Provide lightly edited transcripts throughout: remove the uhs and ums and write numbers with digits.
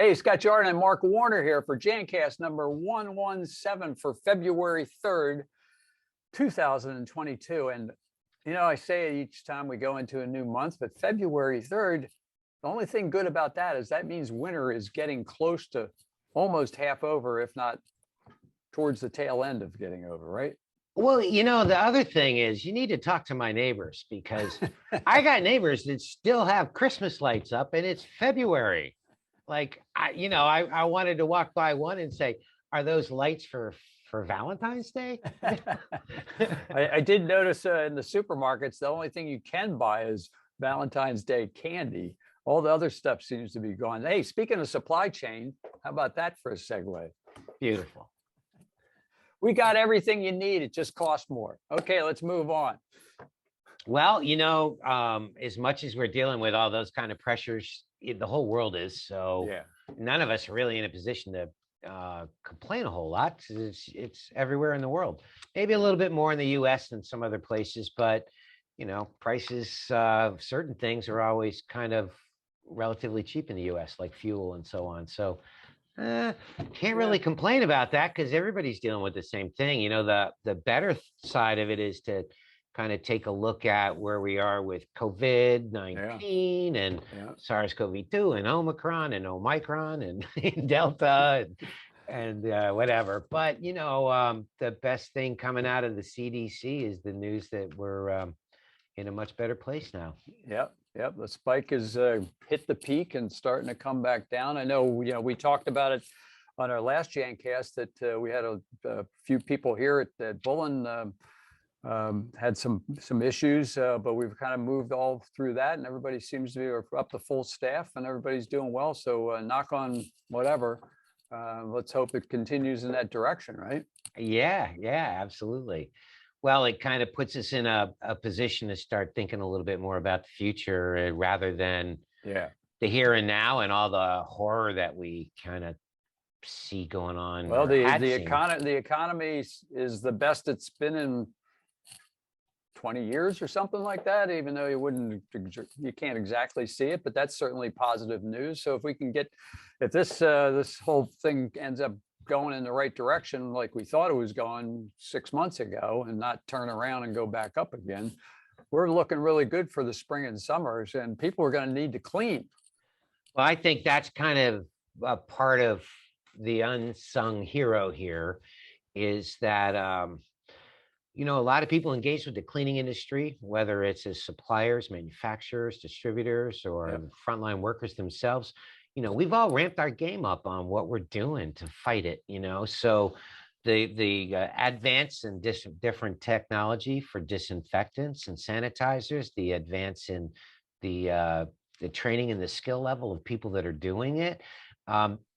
Hey, Scott Jordan and Mark Warner here for Jancast number 117 for February 3rd, 2022. And, I say it each time we go into a new month, but February 3rd, the only thing good about that is that means winter is getting close to almost half over, if not towards the tail end of getting over, right? Well, the other thing is you need to talk to my neighbors because I got neighbors that still have Christmas lights up and it's February. Like I wanted to walk by one and say, are those lights for Valentine's Day? I did notice in the supermarkets, the only thing you can buy is Valentine's Day candy. All the other stuff seems to be gone. Hey, speaking of supply chain, how about that for a segue? Beautiful. We got everything you need. It just costs more. Okay, let's move on. Well, as much as we're dealing with all those kind of pressures, the whole world is. So yeah. None of us are really in a position to complain a whole lot. It's everywhere in the world. Maybe a little bit more in the U.S. than some other places, but prices of certain things are always kind of relatively cheap in the U.S., like fuel and so on. So can't really complain about that because everybody's dealing with the same thing. The better side of it is to kind of take a look at where we are with COVID-19 and SARS-CoV-2 and Omicron and Delta and whatever. But, the best thing coming out of the CDC is the news that we're in a much better place now. Yep. The spike has hit the peak and starting to come back down. I know, we talked about it on our last Jancast that we had a few people here at Bullen had some issues, but we've kind of moved all through that, and everybody seems to be up to full staff, and everybody's doing well. So knock on whatever. Let's hope it continues in that direction, right? Yeah, absolutely. Well, it kind of puts us in a position to start thinking a little bit more about the future rather than the here and now and all the horror that we kind of see going on. Well, the economy is the best it's been in 20 years or something like that, even though you can't exactly see it, but that's certainly positive news. So if we can if this whole thing ends up going in the right direction like we thought it was going 6 months ago and not turn around and go back up again, we're looking really good for the spring and summers, and people are going to need to clean. Well, I think that's kind of a part of the unsung hero here is that a lot of people engaged with the cleaning industry, whether it's as suppliers, manufacturers, distributors, or frontline workers themselves. We've all ramped our game up on what we're doing to fight it. So the advance in different technology for disinfectants and sanitizers, the advance in the training and the skill level of people that are doing it,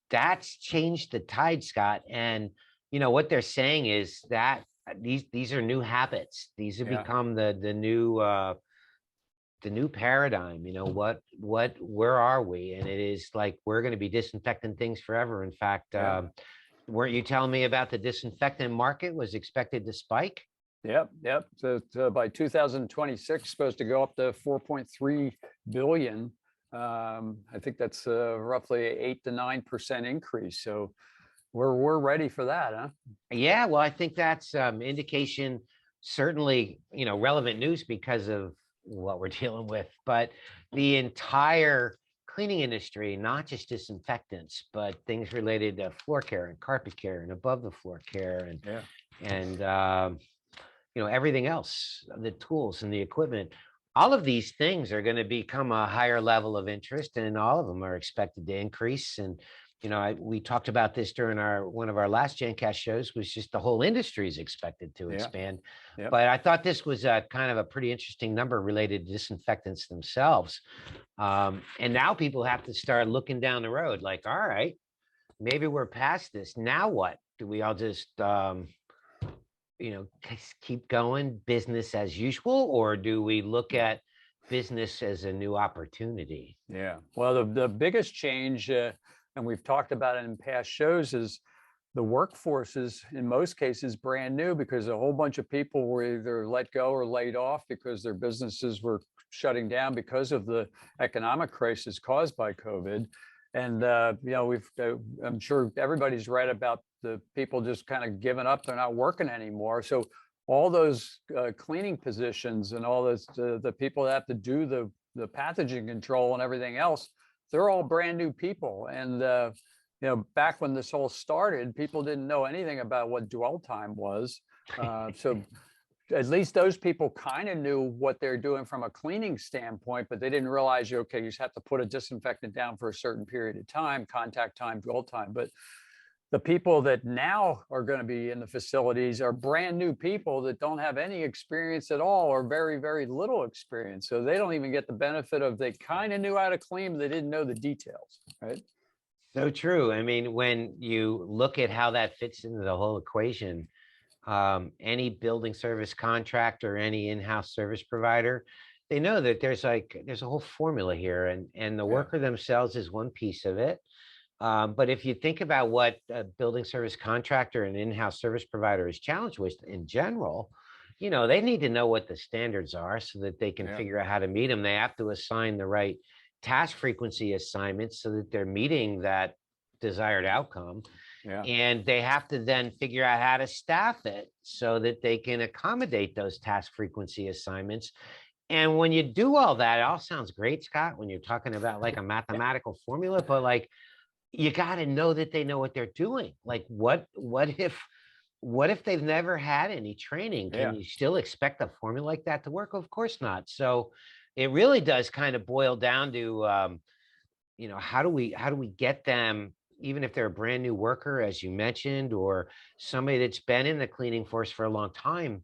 that's changed the tide, Scott. And what they're saying is that these are new habits. These have become the new paradigm. Where are we? And it is like we're going to be disinfecting things forever. In fact, weren't you telling me about the disinfectant market was expected to spike? Yep. So by 2026, supposed to go up to 4.3 billion. I think that's roughly 8 to 9% increase. So we're ready for that, huh? Yeah, well, I think that's indication, certainly, relevant news because of what we're dealing with. But the entire cleaning industry, not just disinfectants, but things related to floor care and carpet care and above the floor care and everything else, the tools and the equipment. All of these things are going to become a higher level of interest, and all of them are expected to increase. And we talked about this during one of our last Jancast shows, was just the whole industry is expected to expand. But I thought this was kind of a pretty interesting number related to disinfectants themselves. And now people have to start looking down the road like, all right, maybe we're past this. Now what? Do we all just, keep going business as usual, or do we look at business as a new opportunity? Yeah. Well, the biggest change, and we've talked about it in past shows, is the workforce is in most cases brand new because a whole bunch of people were either let go or laid off because their businesses were shutting down because of the economic crisis caused by COVID. And I'm sure everybody's read about the people just kind of giving up. They're not working anymore. So all those cleaning positions and all those the people that have to do the pathogen control and everything else, they're all brand new people. And back when this whole started, people didn't know anything about what dwell time was. So at least those people kind of knew what they're doing from a cleaning standpoint, but they didn't realize, okay, you just have to put a disinfectant down for a certain period of time, contact time, dwell time. But the people that now are going to be in the facilities are brand new people that don't have any experience at all, or very, very little experience. So they don't even get the benefit of, they kind of knew how to clean, but they didn't know the details, right? So true. I mean, when you look at how that fits into the whole equation, any building service contractor, any in-house service provider, they know that there's a whole formula here, and the worker themselves is one piece of it. But if you think about what a building service contractor and in-house service provider is challenged with in general, they need to know what the standards are so that they can figure out how to meet them. They have to assign the right task frequency assignments so that they're meeting that desired outcome. And they have to then figure out how to staff it so that they can accommodate those task frequency assignments. And when you do all that, it all sounds great, Scott, when you're talking about like a mathematical formula, but like, you got to know that they know what they're doing. Like what if they've never had any training? Can you still expect a formula like that to work? Of course not. So it really does kind of boil down to, how do we get them, even if they're a brand new worker, as you mentioned, or somebody that's been in the cleaning force for a long time,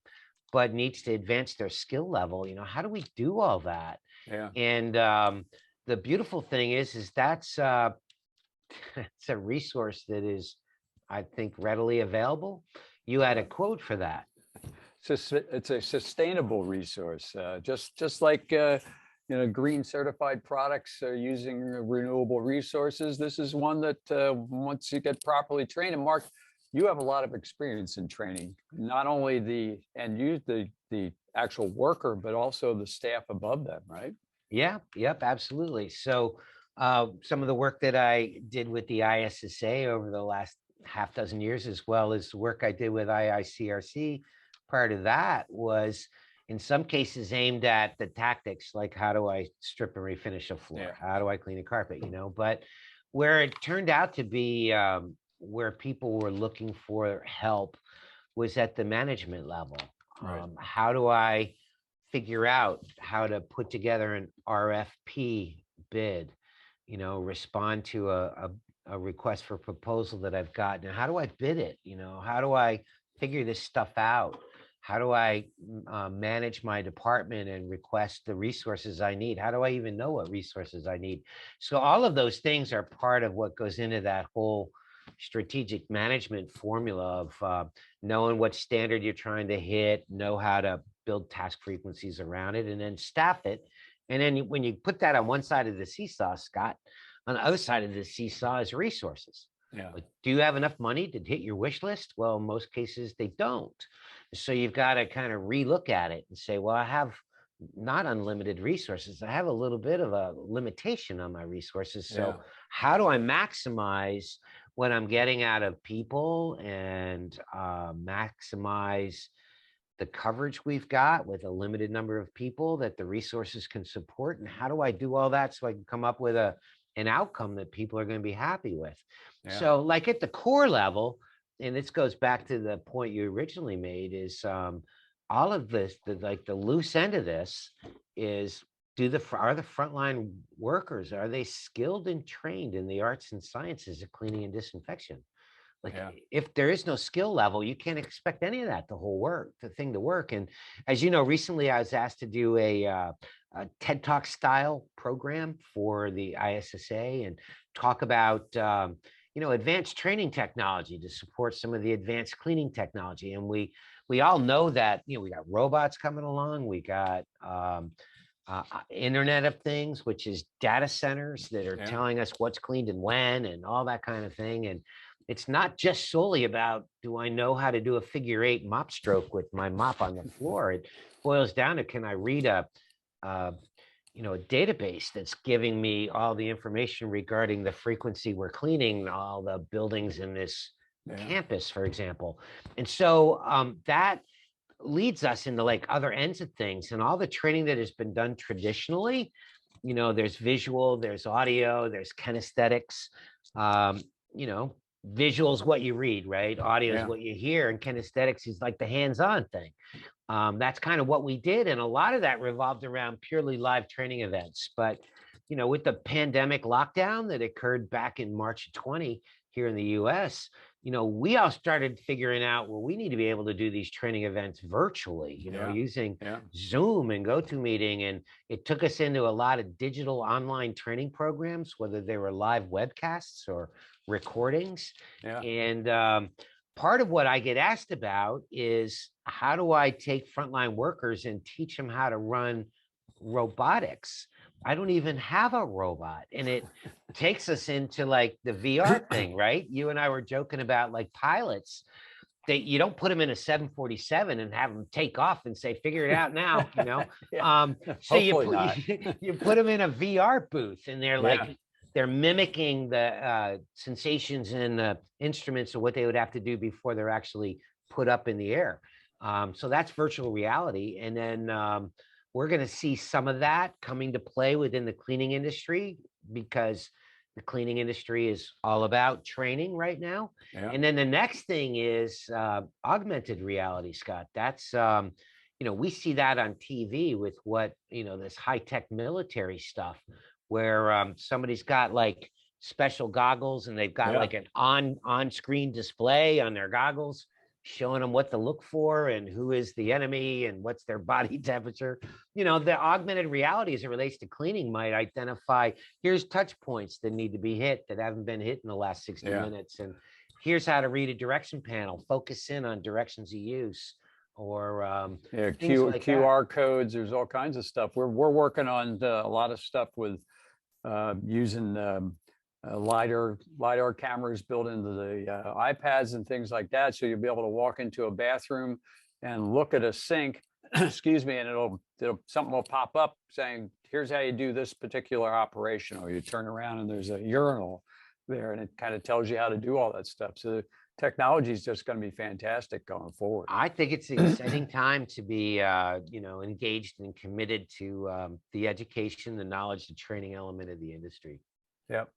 but needs to advance their skill level. How do we do all that? And the beautiful thing is that's it's a resource that is, I think, readily available. You had a quote for that. It's a sustainable resource, just like green certified products are using renewable resources. This is one that once you get properly trained, and Mark, you have a lot of experience in training, not only the actual worker, but also the staff above them, right? Yeah, yep, absolutely. So some of the work that I did with the ISSA over the last half dozen years, as well as the work I did with IICRC prior to that, was in some cases aimed at the tactics, like how do I strip and refinish a floor? How do I clean a carpet? But where it turned out to be where people were looking for help was at the management level. How do I figure out how to put together an RFP bid, respond to a request for proposal that I've gotten? How do I bid it? How do I figure this stuff out? How do I manage my department and request the resources I need? How do I even know what resources I need? So all of those things are part of what goes into that whole strategic management formula of knowing what standard you're trying to hit, know how to build task frequencies around it, and then staff it. And then when you put that on one side of the seesaw, Scott, on the other side of the seesaw is resources. Like, do you have enough money to hit your wish list? Well, in most cases, they don't. So you've got to kind of relook at it and say, well, I have not unlimited resources. I have a little bit of a limitation on my resources. So how do I maximize what I'm getting out of people and maximize the coverage we've got with a limited number of people that the resources can support? And how do I do all that so I can come up with an outcome that people are going to be happy with? So like at the core level, and this goes back to the point you originally made, is all of this, the loose end of this is, are the frontline workers, are they skilled and trained in the arts and sciences of cleaning and disinfection? Like if there is no skill level, you can't expect any of that the thing to work. And as you know, recently I was asked to do a TED Talk style program for the ISSA and talk about advanced training technology to support some of the advanced cleaning technology. And we all know that we got robots coming along, we got Internet of Things, which is data centers that are telling us what's cleaned and when and all that kind of thing. And it's not just solely about, do I know how to do a figure 8 mop stroke with my mop on the floor? It boils down to, can I read a a database that's giving me all the information regarding the frequency we're cleaning all the buildings in this campus, for example. And so that leads us into like other ends of things, and all the training that has been done traditionally. There's visual, there's audio, there's kinesthetics. um, Visual is what you read, right? Audio is what you hear, and kinesthetics is like the hands-on thing. That's kind of what we did, and a lot of that revolved around purely live training events. But with the pandemic lockdown that occurred back in March of 20 here in the US, we all started figuring out, well, we need to be able to do these training events virtually, using Zoom and GoToMeeting. And it took us into a lot of digital online training programs, whether they were live webcasts or recordings. And part of what I get asked about is, how do I take frontline workers and teach them how to run robotics? I don't even have a robot. And it takes us into like the VR thing, right? You and I were joking about like pilots, that you don't put them in a 747 and have them take off and say, figure it out now, So you put them in a VR booth, and they're like, they're mimicking the sensations and the instruments of what they would have to do before they're actually put up in the air. So that's virtual reality. And then we're going to see some of that coming to play within the cleaning industry, because the cleaning industry is all about training right now. And then the next thing is augmented reality, Scott. That's, we see that on TV with what, this high-tech military stuff, where somebody's got like special goggles, and they've got like an on-screen display on their goggles, showing them what to look for and who is the enemy and what's their body temperature. The augmented reality as it relates to cleaning might identify, here's touch points that need to be hit that haven't been hit in the last 60 minutes. And here's how to read a direction panel, focus in on directions of use, or QR codes. There's all kinds of stuff. We're working on a lot of stuff with using LiDAR cameras built into the iPads and things like that. So you'll be able to walk into a bathroom and look at a sink, excuse me, and something will pop up saying, here's how you do this particular operation. Or you turn around and there's a urinal there, and it kind of tells you how to do all that stuff. So the technology is just going to be fantastic going forward. I think it's an exciting time to be, engaged and committed to the education, the knowledge, the training element of the industry. Yep.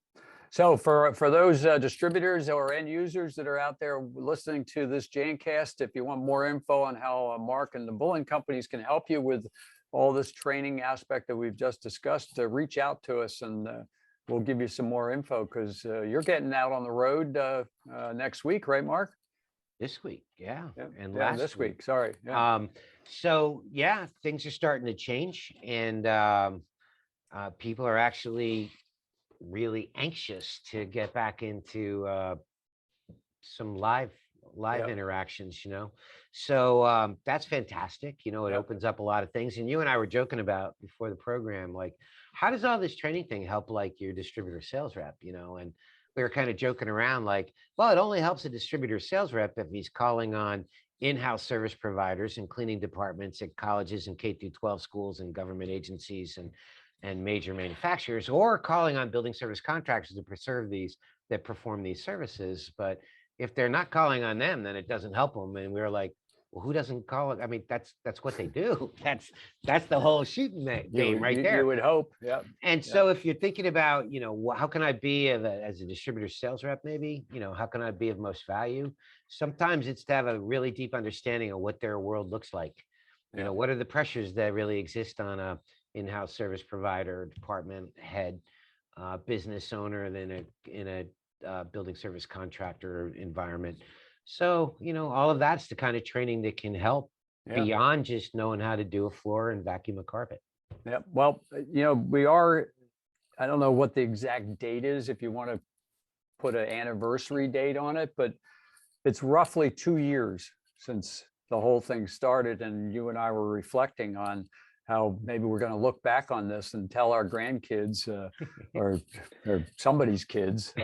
So for those distributors or end users that are out there listening to this Jancast, if you want more info on how Mark and the Bullen companies can help you with all this training aspect that we've just discussed, reach out to us, and we'll give you some more info, because you're getting out on the road next week, right, Mark? This week, and this week. Sorry. So things are starting to change, and people are actually really anxious to get back into some live interactions, so that's fantastic. It opens up a lot of things. And you and I were joking about before the program, like, how does all this training thing help like your distributor sales rep, and we were kind of joking around like, well, it only helps a distributor sales rep if he's calling on in-house service providers and cleaning departments at colleges and K-12 schools and government agencies and major manufacturers, or calling on building service contractors that perform these services. But if they're not calling on them, then it doesn't help them. And we were like, well, who doesn't call it? I mean, that's what they do. That's the whole shooting game right there. You would hope. And so if you're thinking about, how can I be as a distributor sales rep, maybe, how can I be of most value? Sometimes it's to have a really deep understanding of what their world looks like. What are the pressures that really exist on a in-house service provider, department head, business owner, than in a building service contractor environment. So, all of that's the kind of training that can help beyond just knowing how to do a floor and vacuum a carpet. Yeah. Well, we are, I don't know what the exact date is, if you want to put an anniversary date on it, but it's roughly 2 years since the whole thing started. And you and I were reflecting on how maybe we're going to look back on this and tell our grandkids or somebody's kids.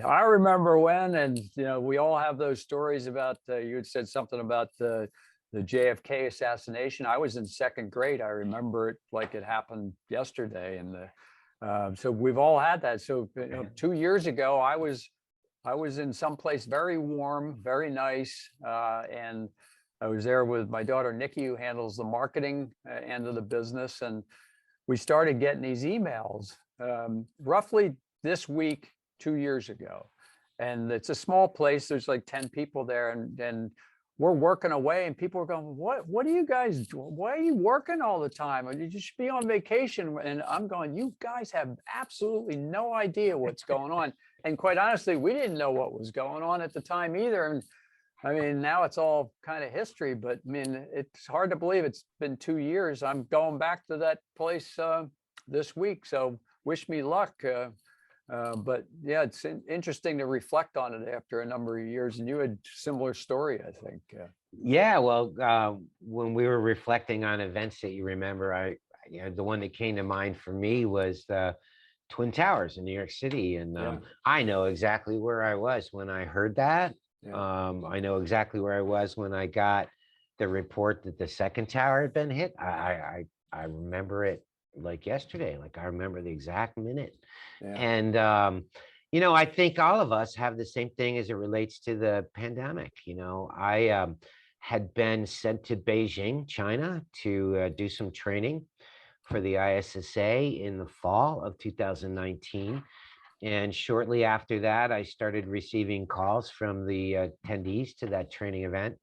I remember when, and we all have those stories about. You had said something about the the JFK assassination. I was in second grade. I remember it like it happened yesterday. And so we've all had that. So 2 years ago, I was in someplace very warm, very nice, and I was there with my daughter Nikki, who handles the marketing end of the business, and we started getting these emails roughly this week 2 years ago. And it's a small place. There's like 10 people there, and we're working away, and people are going, what are you guys doing? Why are you working all the time? You should be on vacation. And I'm going, you guys have absolutely no idea what's going on. And quite honestly, we didn't know what was going on at the time either. And I mean, now it's all kind of history, but I mean, it's hard to believe it's been 2 years. I'm going back to that place this week. So wish me luck. But yeah, it's interesting to reflect on it after a number of years. And you had a similar story, I think. Yeah, well, when we were reflecting on events that you remember, the one that came to mind for me was the Twin Towers in New York City. And I know exactly where I was when I heard that. I know exactly where I was when I got the report that the second tower had been hit. I remember it like yesterday. Like I remember the exact minute. And I think all of us have the same thing as it relates to the pandemic. I had been sent to Beijing, China, to do some training for the ISSA in the fall of 2019. And shortly after that, I started receiving calls from the attendees to that training event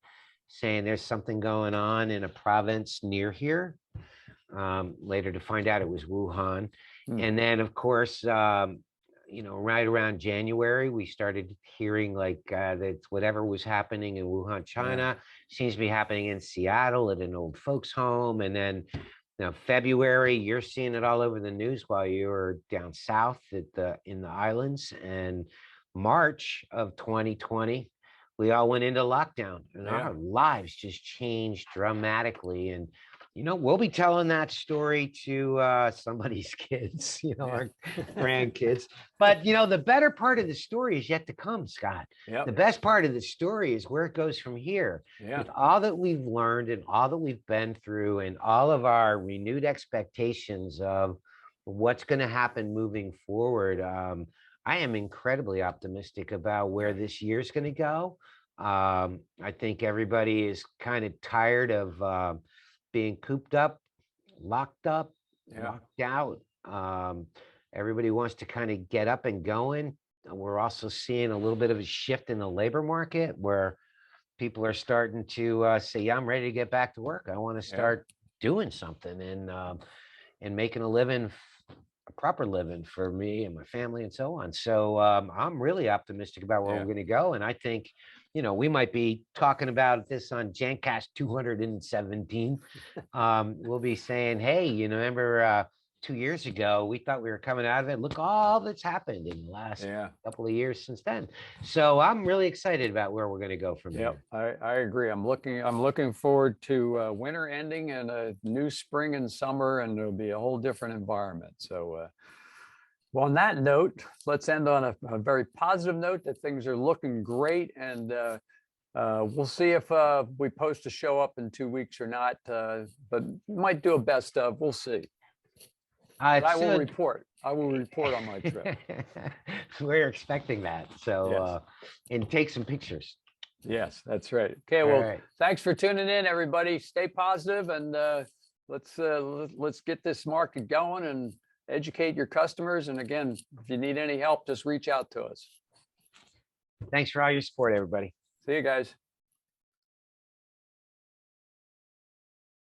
saying there's something going on in a province near here. Later to find out it was Wuhan. And then, of course, right around January, we started hearing like that whatever was happening in Wuhan, China, seems to be happening in Seattle at an old folks home. And then February, you're seeing it all over the news while you were down south in the islands. And March of 2020, we all went into lockdown, and our lives just changed dramatically. And we'll be telling that story to somebody's kids, our grandkids. But the better part of the story is yet to come, Scott. The best part of the story is where it goes from here. With all that we've learned and all that we've been through and all of our renewed expectations of what's going to happen moving forward, I am incredibly optimistic about where this year's going to go. I think everybody is kind of tired of being cooped up, locked out. Everybody wants to kind of get up and going. We're also seeing a little bit of a shift in the labor market where people are starting to say, yeah, I'm ready to get back to work. I want to start doing something and making a living, a proper living for me and my family and so on. So I'm really optimistic about where we're going to go. And I think, we might be talking about this on Jancast 217. We'll be saying, hey, remember 2 years ago, we thought we were coming out of it. Look, all that's happened in the last couple of years since then. So I'm really excited about where we're going to go from here. I agree. I'm looking forward to winter ending and a new spring and summer, and it'll be a whole different environment. So, well, on that note, let's end on a very positive note that things are looking great. And we'll see if we post a show up in 2 weeks or not, but might do a best of. We'll see. I will report. I will report on my trip. We're expecting that. So, and take some pictures. Yes, that's right. Okay. Well, thanks for tuning in, everybody. Stay positive, and let's get this market going and educate your customers. And again, if you need any help, just reach out to us. Thanks for all your support, everybody. See you guys.